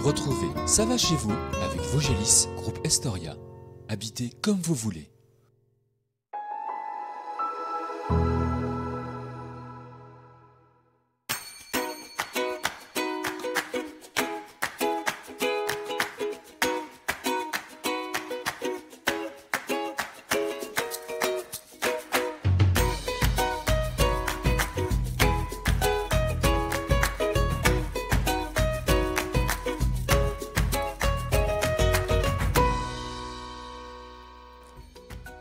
Retrouvez Ça va chez vous avec Vogelis, groupe Estoria. Habitez comme vous voulez.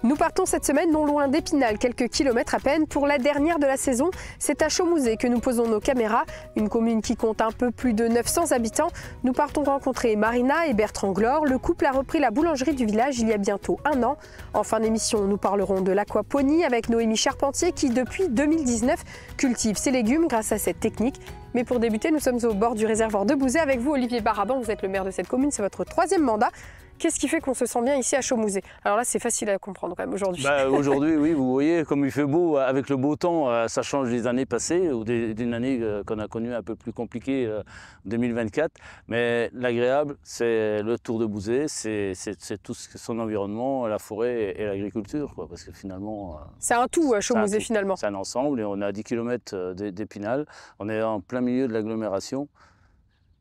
Nous partons cette semaine non loin d'Épinal, quelques kilomètres à peine. Pour la dernière de la saison, c'est à Chaumouset que nous posons nos caméras, une commune qui compte un peu plus de 900 habitants. Nous partons rencontrer Marina et Bertrand Glore. Le couple a repris la boulangerie du village il y a bientôt 1 an. En fin d'émission, nous parlerons de l'aquaponie avec Noémie Charpentier qui, depuis 2019, cultive ses légumes grâce à cette technique. Mais pour débuter, nous sommes au bord du réservoir de Bouzet avec vous, Olivier Baraban. Vous êtes le maire de cette commune, c'est votre 3e mandat. Qu'est-ce qui fait qu'on se sent bien ici à Chaumouset? Alors là, c'est facile à comprendre quand même aujourd'hui. Aujourd'hui, oui, vous voyez, comme il fait beau, avec le beau temps, ça change des années passées ou d'une année qu'on a connue un peu plus compliquée, 2024. Mais l'agréable, c'est le Tour de Bouzet, c'est tout son environnement, la forêt et l'agriculture, quoi, parce que finalement... C'est un tout, Chaumouset, finalement. C'est un ensemble et on est à 10 km d'Épinal. On est en plein milieu de l'agglomération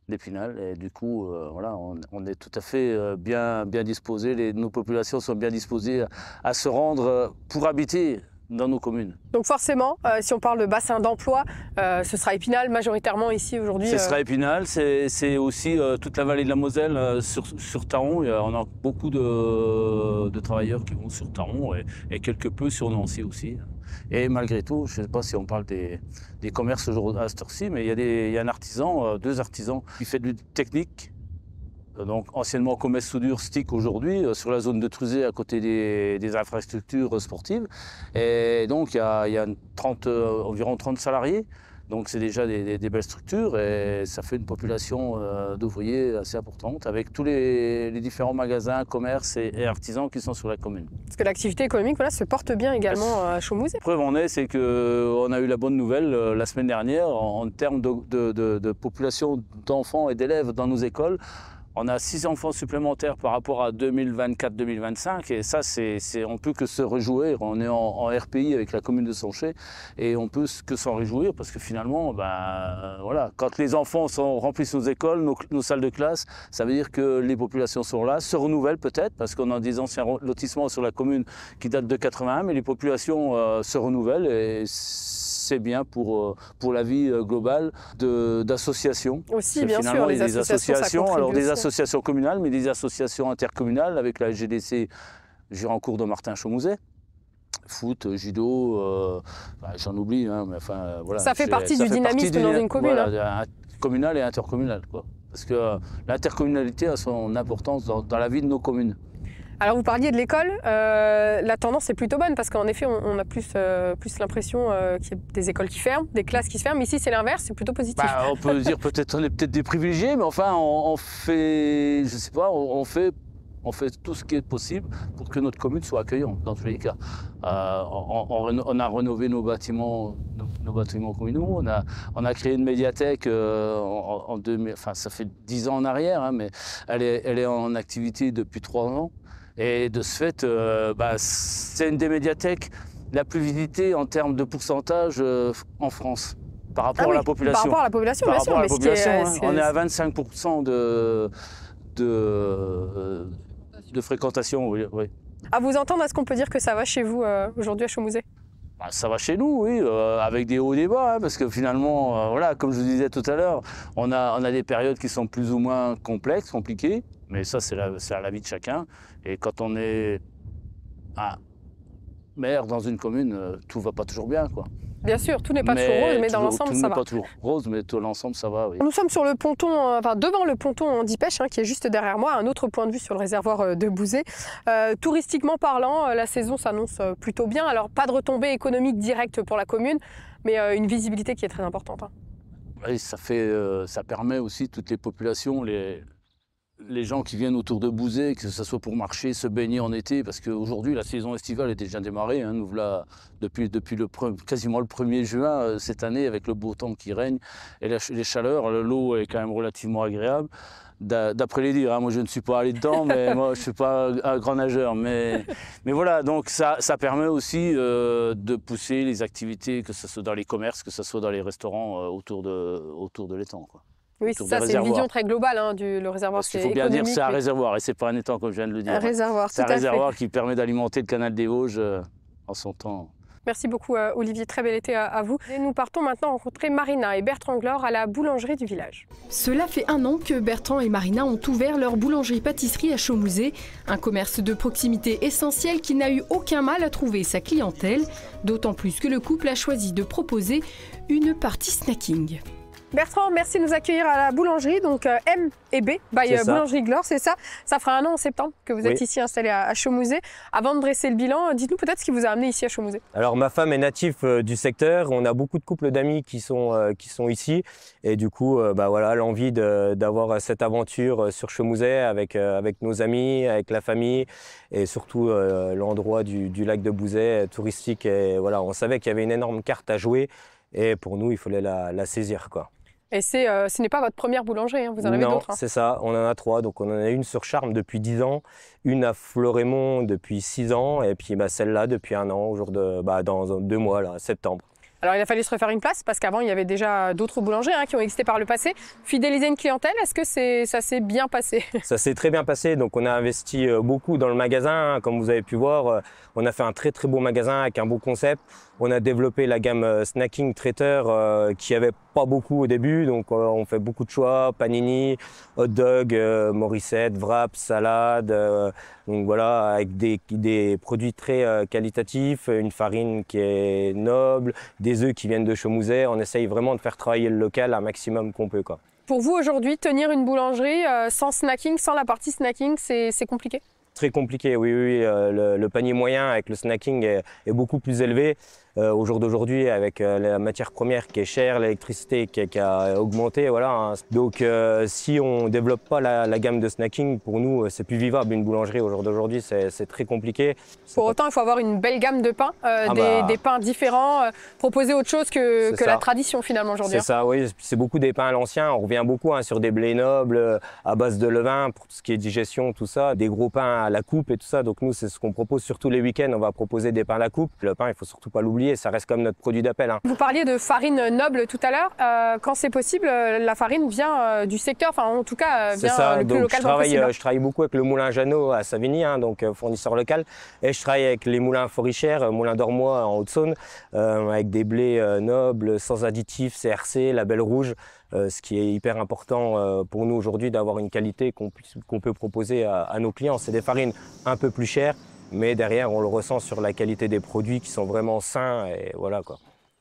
d'Épinal et du coup voilà, on est tout à fait bien disposés, nos populations sont bien disposées à se rendre pour habiter dans nos communes. Donc forcément, si on parle de bassin d'emploi, ce sera Épinal majoritairement ici aujourd'hui. Ce sera Épinal, c'est aussi toute la vallée de la Moselle sur Taron. On a beaucoup de travailleurs qui vont sur Taron et quelque peu sur Nancy aussi. Et malgré tout, je ne sais pas si on parle des commerces aujourd'hui à cette heure-ci, mais il y a un artisan, 2 artisans qui fait de technique. Donc anciennement commerce soudure stick aujourd'hui sur la zone de Truzet à côté des infrastructures sportives. Et donc il y a environ 30 salariés. Donc c'est déjà des belles structures et ça fait une population d'ouvriers assez importante avec tous les différents magasins, commerces et artisans qui sont sur la commune. Parce que l'activité économique voilà, se porte bien également à Chaumouset. Preuve en est, c'est qu'on a eu la bonne nouvelle la semaine dernière en termes de population d'enfants et d'élèves dans nos écoles. On a 6 enfants supplémentaires par rapport à 2024-2025 et ça, on peut que se réjouir. On est en RPI avec la commune de Sanchet et on peut que s'en réjouir parce que finalement, voilà, quand les enfants remplissent nos écoles, nos salles de classe, ça veut dire que les populations sont là, se renouvellent peut-être parce qu'on a des anciens lotissements sur la commune qui datent de 81, mais les populations se renouvellent et c'est bien pour la vie globale d'associations. Aussi, bien sûr, les associations, alors des associations communales, mais des associations intercommunales avec la GDC Girancourt de Martin Chaumouset. Foot, judo, j'en oublie, hein, mais enfin voilà. Ça fait partie du dynamisme dans une commune. Voilà, communal et intercommunal, quoi. Parce que l'intercommunalité a son importance dans la vie de nos communes. Alors vous parliez de l'école, la tendance est plutôt bonne parce qu'en effet on a plus l'impression qu'il y a des écoles qui ferment, des classes qui se ferment. Ici c'est l'inverse, c'est plutôt positif. On peut dire on est peut-être des privilégiés, mais enfin on fait, je sais pas, on fait tout ce qui est possible pour que notre commune soit accueillante dans tous les cas. On a rénové nos bâtiments communaux, on a créé une médiathèque ça fait 10 ans en arrière, hein, mais elle est en activité depuis 3 ans. Et de ce fait, c'est une des médiathèques la plus visitée en termes de pourcentage en France par rapport à la population. Par rapport à la population, bien sûr. On est à 25% de fréquentation, oui. À vous entendre, est-ce qu'on peut dire que ça va chez vous aujourd'hui à Chaumouset? Ça va chez nous, oui, avec des hauts et des bas, hein, parce que finalement, voilà, comme je vous disais tout à l'heure, on a des périodes qui sont plus ou moins complexes, compliquées, mais ça, c'est à la vie de chacun. Et quand on est maire dans une commune, tout ne va pas toujours bien, quoi. Bien sûr, tout n'est pas toujours rose, mais dans l'ensemble, ça va. Tout n'est pas toujours rose, mais dans l'ensemble, ça va, oui. Nous sommes sur le ponton, devant le ponton Handipêche, qui est juste derrière moi, un autre point de vue sur le réservoir de Bouzet. Touristiquement parlant, la saison s'annonce plutôt bien. Alors, pas de retombées économiques directes pour la commune, mais une visibilité qui est très importante. Hein. Oui, ça permet aussi toutes les populations, les gens qui viennent autour de Bouzet, que ce soit pour marcher, se baigner en été, parce qu'aujourd'hui la saison estivale est déjà démarrée. Hein, nous voilà depuis quasiment le 1er juin cette année, avec le beau temps qui règne et les chaleurs, l'eau est quand même relativement agréable. D'après les dires, hein, moi je ne suis pas allé dedans, mais moi je ne suis pas un grand nageur. Mais voilà, donc ça permet aussi de pousser les activités, que ce soit dans les commerces, que ce soit dans les restaurants autour de l'étang, quoi. Oui, ça c'est une vision très globale, hein, le réservoir. Il faut bien dire c'est un réservoir et c'est pas un étang comme je viens de le dire. Un réservoir, c'est un réservoir qui permet d'alimenter le canal des Vosges en son temps. Merci beaucoup Olivier, très bel été à vous. Et nous partons maintenant rencontrer Marina et Bertrand Glor à la boulangerie du village. Cela fait 1 an que Bertrand et Marina ont ouvert leur boulangerie-pâtisserie à Chaumouset, un commerce de proximité essentiel qui n'a eu aucun mal à trouver sa clientèle, d'autant plus que le couple a choisi de proposer une partie snacking. Bertrand, merci de nous accueillir à la boulangerie, donc M et B, by Boulangerie Glor, c'est ça. Ça fera 1 an en septembre que vous êtes ici installé à Chaumouset. Avant de dresser le bilan, dites-nous peut-être ce qui vous a amené ici à Chaumouset. Alors ma femme est native du secteur, on a beaucoup de couples d'amis qui sont ici et du coup voilà, l'envie d'avoir cette aventure sur Chaumouset avec nos amis, avec la famille et surtout l'endroit du lac de Bouzet touristique. Et voilà, on savait qu'il y avait une énorme carte à jouer et pour nous il fallait la saisir, quoi. Et ce n'est pas votre première boulangerie, hein, vous en avez d'autres. Non, c'est ça, on en a 3. Donc on en a une sur Charmes depuis 10 ans, une à Florémont depuis 6 ans, et puis celle-là depuis 1 an, dans 2 mois, là, septembre. Alors il a fallu se refaire une place parce qu'avant il y avait déjà d'autres boulangers qui ont existé par le passé. Fidéliser une clientèle, est-ce que ça s'est bien passé? Ça s'est très bien passé, donc on a investi beaucoup dans le magasin, comme vous avez pu voir. On a fait un très très beau magasin avec un beau concept. On a développé la gamme snacking traiteur qui avait pas beaucoup au début, donc on fait beaucoup de choix, panini, hot dog, Morissette, wraps, salade, donc voilà, avec des produits très qualitatifs, une farine qui est noble, des œufs qui viennent de Chaumouset. On essaye vraiment de faire travailler le local un maximum qu'on peut, quoi. Pour vous aujourd'hui, tenir une boulangerie sans snacking, sans la partie snacking, c'est compliqué? Très compliqué, oui. Le panier moyen avec le snacking est beaucoup plus élevé. Au jour d'aujourd'hui, avec la matière première qui est chère, l'électricité qui a augmenté, voilà, hein. Donc si on ne développe pas la gamme de snacking, pour nous, c'est plus vivable une boulangerie. Au jour d'aujourd'hui, c'est très compliqué. Pour autant, il faut avoir une belle gamme de pains, des pains différents, proposer autre chose que la tradition finalement aujourd'hui. C'est ça, oui, c'est beaucoup des pains à l'ancien. On revient beaucoup sur des blés nobles, à base de levain, pour tout ce qui est digestion, tout ça, des gros pains à la coupe et tout ça. Donc nous, c'est ce qu'on propose surtout les week-ends. On va proposer des pains à la coupe. Le pain, il ne faut surtout pas l'oublier. Ça reste comme notre produit d'appel. Vous parliez de farine noble tout à l'heure. Quand c'est possible, la farine vient du secteur, enfin en tout cas vient le plus localement possible. Je travaille beaucoup avec le moulin Jeannot à Savigny, donc fournisseur local. Et je travaille avec les moulins Forichères, moulin d'Ormois en Haute-Saône, avec des blés nobles, sans additifs, CRC, label rouge. Ce qui est hyper important pour nous aujourd'hui, d'avoir une qualité qu'on peut proposer à nos clients. C'est des farines un peu plus chères, mais derrière, on le ressent sur la qualité des produits qui sont vraiment sains, et voilà, quoi.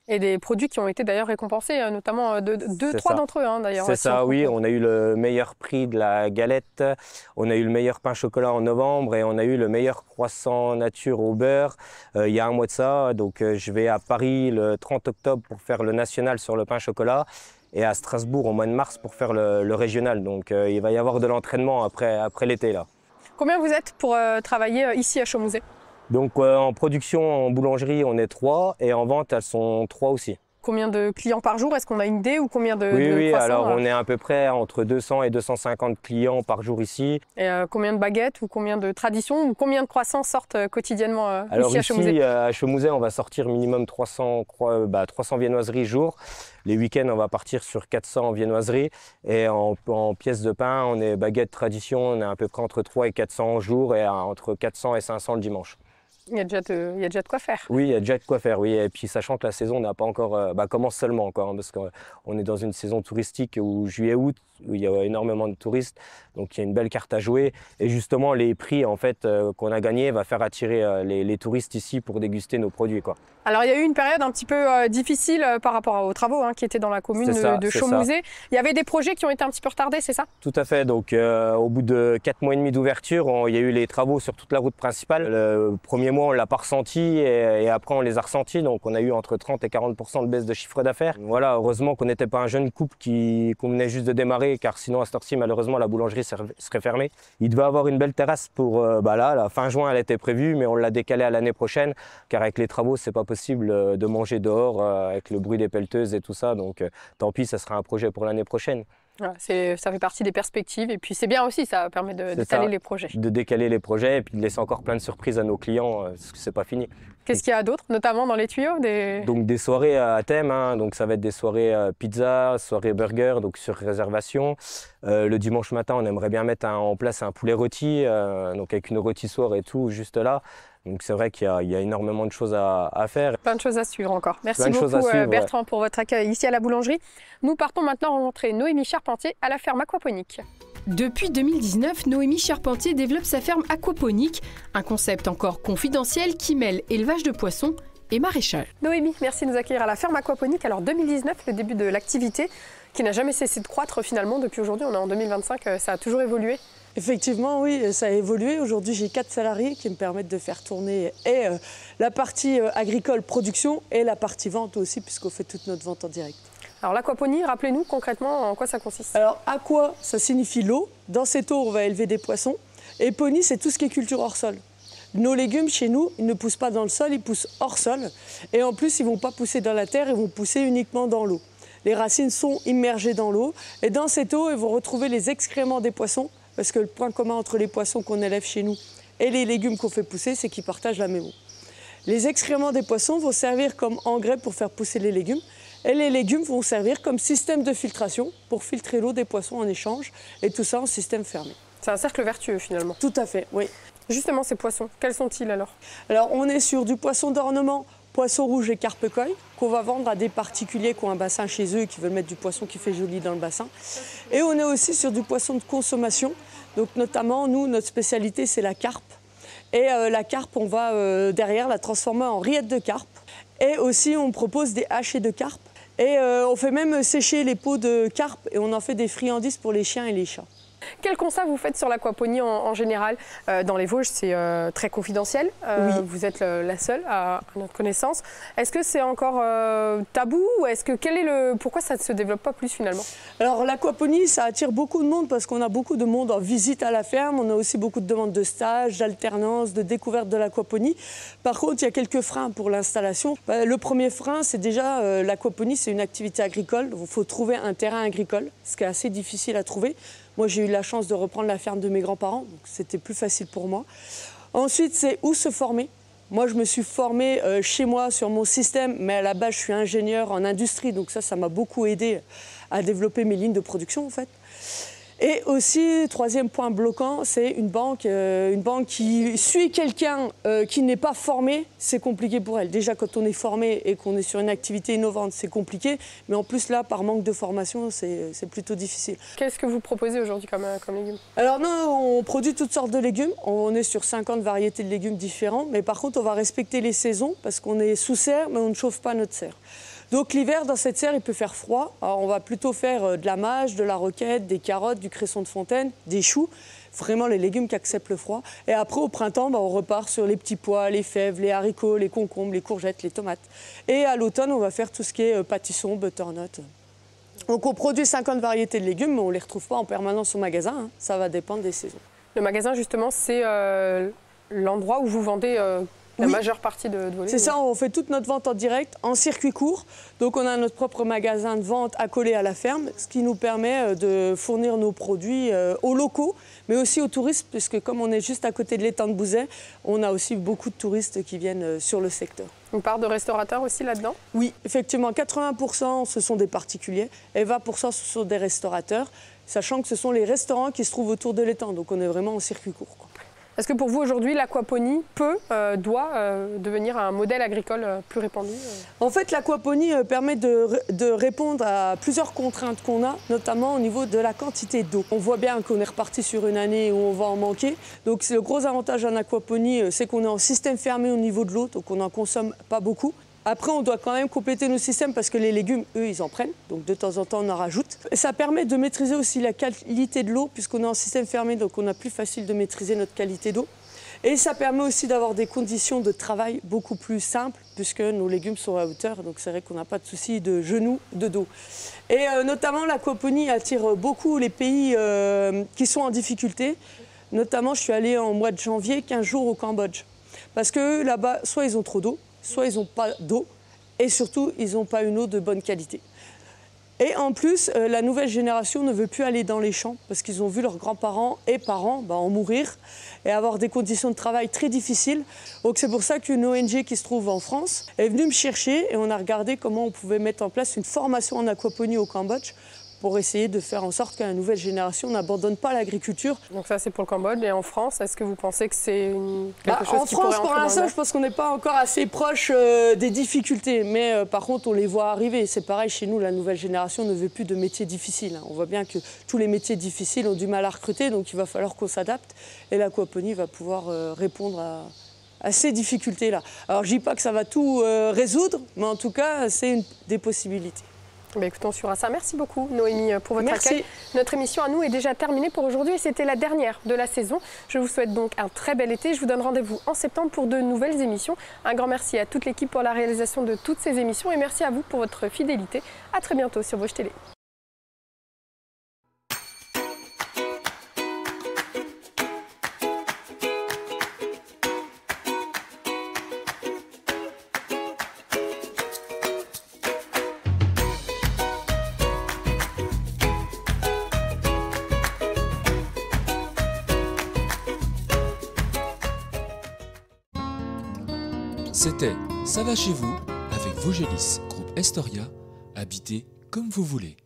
Et des produits qui ont été d'ailleurs récompensés, notamment 2-3 d'entre eux d'ailleurs. C'est ça, oui. On a eu le meilleur prix de la galette, on a eu le meilleur pain chocolat en novembre et on a eu le meilleur croissant nature au beurre il y a 1 mois de ça. Donc je vais à Paris le 30 octobre pour faire le national sur le pain chocolat et à Strasbourg au mois de mars pour faire le régional. Donc il va y avoir de l'entraînement après l'été, là. Combien vous êtes pour travailler ici à Chaumouset? Donc en production, en boulangerie, on est 3 et en vente, elles sont 3 aussi. Combien de clients par jour? Est-ce qu'on a une idée ou combien de Oui, croissants, alors on est à peu près entre 200 et 250 clients par jour ici. Et combien de baguettes ou combien de traditions ou combien de croissants sortent quotidiennement ici à Chaumouset? Ici, à Chaumouset, on va sortir minimum 300 viennoiseries jour. Les week-ends, on va partir sur 400 viennoiseries. Et en pièces de pain, on est baguette tradition, on est à peu près entre 3 et 400 jour et entre 400 et 500 le dimanche. Il y a déjà de quoi faire. Oui, il y a déjà de quoi faire, oui. Et puis sachant que la saison n'a pas encore commence seulement encore, parce qu'on est dans une saison touristique où juillet-août, où il y a énormément de touristes, donc il y a une belle carte à jouer. Et justement, les prix en fait qu'on a gagnés va faire attirer les touristes ici pour déguster nos produits, quoi. Alors il y a eu une période un petit peu difficile par rapport aux travaux qui étaient dans la commune de Chaumouset. Il y avait des projets qui ont été un petit peu retardés, c'est ça? Tout à fait. Donc au bout de 4 mois et demi d'ouverture, il y a eu les travaux sur toute la route principale. Le premier mois, on ne l'a pas ressenti et après, on les a ressentis. Donc, on a eu entre 30 et 40% de baisse de chiffre d'affaires. Voilà, heureusement qu'on n'était pas un jeune couple qu'on venait juste de démarrer, car sinon, à cette heure-ci, malheureusement, la boulangerie serait fermée. Il devait avoir une belle terrasse pour la fin juin, elle était prévue, mais on l'a décalée à l'année prochaine, car avec les travaux, c'est pas possible de manger dehors avec le bruit des pelleteuses et tout ça. Donc, tant pis, ça sera un projet pour l'année prochaine. Voilà, ça fait partie des perspectives et puis c'est bien aussi, ça permet de décaler les projets. De décaler les projets et puis de laisser encore plein de surprises à nos clients, parce que c'est pas fini. Qu'est-ce qu'il y a d'autre, notamment dans les tuyaux Donc des soirées à thème, hein, donc ça va être des soirées pizza, soirées burger, donc sur réservation. Le dimanche matin, on aimerait bien mettre en place un poulet rôti, donc avec une rôtissoire et tout, juste là. Donc c'est vrai qu'il y a énormément de choses à faire. Plein de choses à suivre encore. Merci beaucoup Bertrand pour votre accueil ici à la boulangerie. Nous partons maintenant rencontrer Noémie Charpentier à la ferme aquaponique. Depuis 2019, Noémie Charpentier développe sa ferme aquaponique, un concept encore confidentiel qui mêle élevage de poissons et maraîchage. Noémie, merci de nous accueillir à la ferme aquaponique. Alors 2019, le début de l'activité qui n'a jamais cessé de croître finalement depuis aujourd'hui. On est en 2025, ça a toujours évolué. Effectivement, oui, ça a évolué. Aujourd'hui, j'ai 4 salariés qui me permettent de faire tourner et la partie agricole production et la partie vente aussi, puisqu'on fait toute notre vente en direct. Alors l'aquaponie, rappelez-nous concrètement en quoi ça consiste. Alors aqua, ça signifie l'eau. Dans cette eau, on va élever des poissons. Et ponie, c'est tout ce qui est culture hors sol. Nos légumes, chez nous, ils ne poussent pas dans le sol, ils poussent hors sol. Et en plus, ils ne vont pas pousser dans la terre, ils vont pousser uniquement dans l'eau. Les racines sont immergées dans l'eau. Et dans cette eau, ils vont retrouver les excréments des poissons. Parce que le point commun entre les poissons qu'on élève chez nous et les légumes qu'on fait pousser, c'est qu'ils partagent la même eau. Les excréments des poissons vont servir comme engrais pour faire pousser les légumes. Et les légumes vont servir comme système de filtration pour filtrer l'eau des poissons en échange. Et tout ça en système fermé. C'est un cercle vertueux finalement. Tout à fait, oui. Justement, ces poissons, quels sont-ils alors? Alors, on est sur du poisson d'ornement, poisson rouge et carpe koi, qu'on va vendre à des particuliers qui ont un bassin chez eux et qui veulent mettre du poisson qui fait joli dans le bassin. Et on est aussi sur du poisson de consommation. Donc notamment, nous, notre spécialité, c'est la carpe. Et la carpe, on va derrière la transformer en rillettes de carpe. Et aussi, on propose des hachés de carpe. Et on fait même sécher les peaux de carpe et on en fait des friandises pour les chiens et les chats. Quel constat vous faites sur l'aquaponie en général? Dans les Vosges, c'est très confidentiel. Oui. Vous êtes la seule à notre connaissance. Est-ce que c'est encore tabou ou pourquoi ça ne se développe pas plus finalement? Alors l'aquaponie, ça attire beaucoup de monde parce qu'on a beaucoup de monde en visite à la ferme. On a aussi beaucoup de demandes de stages, d'alternance, de découverte de l'aquaponie. Par contre, il y a quelques freins pour l'installation. Le premier frein, c'est déjà l'aquaponie, c'est une activité agricole. Il faut trouver un terrain agricole, ce qui est assez difficile à trouver. Moi, j'ai eu la chance de reprendre la ferme de mes grands-parents, donc c'était plus facile pour moi. Ensuite, c'est où se former. Moi, je me suis formée chez moi sur mon système, mais à la base, je suis ingénieure en industrie, donc ça m'a beaucoup aidé à développer mes lignes de production, en fait. Et aussi, troisième point bloquant, c'est une banque qui suit quelqu'un qui n'est pas formé, c'est compliqué pour elle. Déjà, quand on est formé et qu'on est sur une activité innovante, c'est compliqué. Mais en plus, là, par manque de formation, c'est plutôt difficile. Qu'est-ce que vous proposez aujourd'hui comme légumes? Alors, nous, on produit toutes sortes de légumes. On est sur 50 variétés de légumes différents. Mais par contre, on va respecter les saisons parce qu'on est sous serre, mais on ne chauffe pas notre serre. Donc l'hiver, dans cette serre, il peut faire froid. Alors on va plutôt faire de la mâche, de la roquette, des carottes, du cresson de fontaine, des choux. Vraiment les légumes qui acceptent le froid. Et après, au printemps, on repart sur les petits pois, les fèves, les haricots, les concombres, les courgettes, les tomates. Et à l'automne, on va faire tout ce qui est pâtisson, butternut. Donc on produit 50 variétés de légumes, mais on ne les retrouve pas en permanence au magasin. Hein. Ça va dépendre des saisons. Le magasin, justement, c'est l'endroit où vous vendez... La majeure partie de vos légumes. C'est ça, on fait toute notre vente en direct, en circuit court. Donc on a notre propre magasin de vente accolé à la ferme, ce qui nous permet de fournir nos produits aux locaux, mais aussi aux touristes, puisque comme on est juste à côté de l'étang de Bouzet, on a aussi beaucoup de touristes qui viennent sur le secteur. Une part de restaurateurs aussi là-dedans? Oui, effectivement, 80% ce sont des particuliers et 20% ce sont des restaurateurs, sachant que ce sont les restaurants qui se trouvent autour de l'étang, donc on est vraiment en circuit court, quoi. Est-ce que pour vous, aujourd'hui, l'aquaponie doit devenir un modèle agricole plus répandu? En fait, l'aquaponie permet de répondre à plusieurs contraintes qu'on a, notamment au niveau de la quantité d'eau. On voit bien qu'on est reparti sur une année où on va en manquer. Donc, le gros avantage en aquaponie, c'est qu'on est en système fermé au niveau de l'eau, donc on n'en consomme pas beaucoup. Après, on doit quand même compléter nos systèmes parce que les légumes, eux, ils en prennent. Donc, de temps en temps, on en rajoute. Et ça permet de maîtriser aussi la qualité de l'eau puisqu'on est en système fermé, donc on a plus facile de maîtriser notre qualité d'eau. Et ça permet aussi d'avoir des conditions de travail beaucoup plus simples puisque nos légumes sont à hauteur. Donc c'est vrai qu'on n'a pas de souci de genoux, de dos. Et notamment l'aquaponie attire beaucoup les pays qui sont en difficulté. Notamment, je suis allée en mois de janvier 15 jours au Cambodge. Parce que là-bas, soit ils ont trop d'eau, soit ils n'ont pas d'eau. Et surtout, ils n'ont pas une eau de bonne qualité. Et en plus, la nouvelle génération ne veut plus aller dans les champs parce qu'ils ont vu leurs grands-parents et parents en mourir et avoir des conditions de travail très difficiles. Donc c'est pour ça qu'une ONG qui se trouve en France est venue me chercher et on a regardé comment on pouvait mettre en place une formation en aquaponie au Cambodge pour essayer de faire en sorte que la nouvelle génération n'abandonne pas l'agriculture. Donc ça, c'est pour le Cambodge. Et en France, est-ce que vous pensez que c'est quelque chose qui pourrait entrer dans le... En France, pour l'instant, je pense qu'on n'est pas encore assez proche des difficultés. Mais par contre, on les voit arriver. C'est pareil, chez nous, la nouvelle génération ne veut plus de métiers difficiles. On voit bien que tous les métiers difficiles ont du mal à recruter, donc il va falloir qu'on s'adapte. Et l'aquaponie va pouvoir répondre à ces difficultés-là. Alors, je ne dis pas que ça va tout résoudre, mais en tout cas, c'est une des possibilités. Écoutons, on suivra ça. Merci beaucoup, Noémie, pour votre accueil. Notre émission à nous est déjà terminée pour aujourd'hui et c'était la dernière de la saison. Je vous souhaite donc un très bel été. Je vous donne rendez-vous en septembre pour de nouvelles émissions. Un grand merci à toute l'équipe pour la réalisation de toutes ces émissions et merci à vous pour votre fidélité. À très bientôt sur Vosges Télé. C'était Ça va chez vous avec Vosgelis, groupe Estoria, habitez comme vous voulez.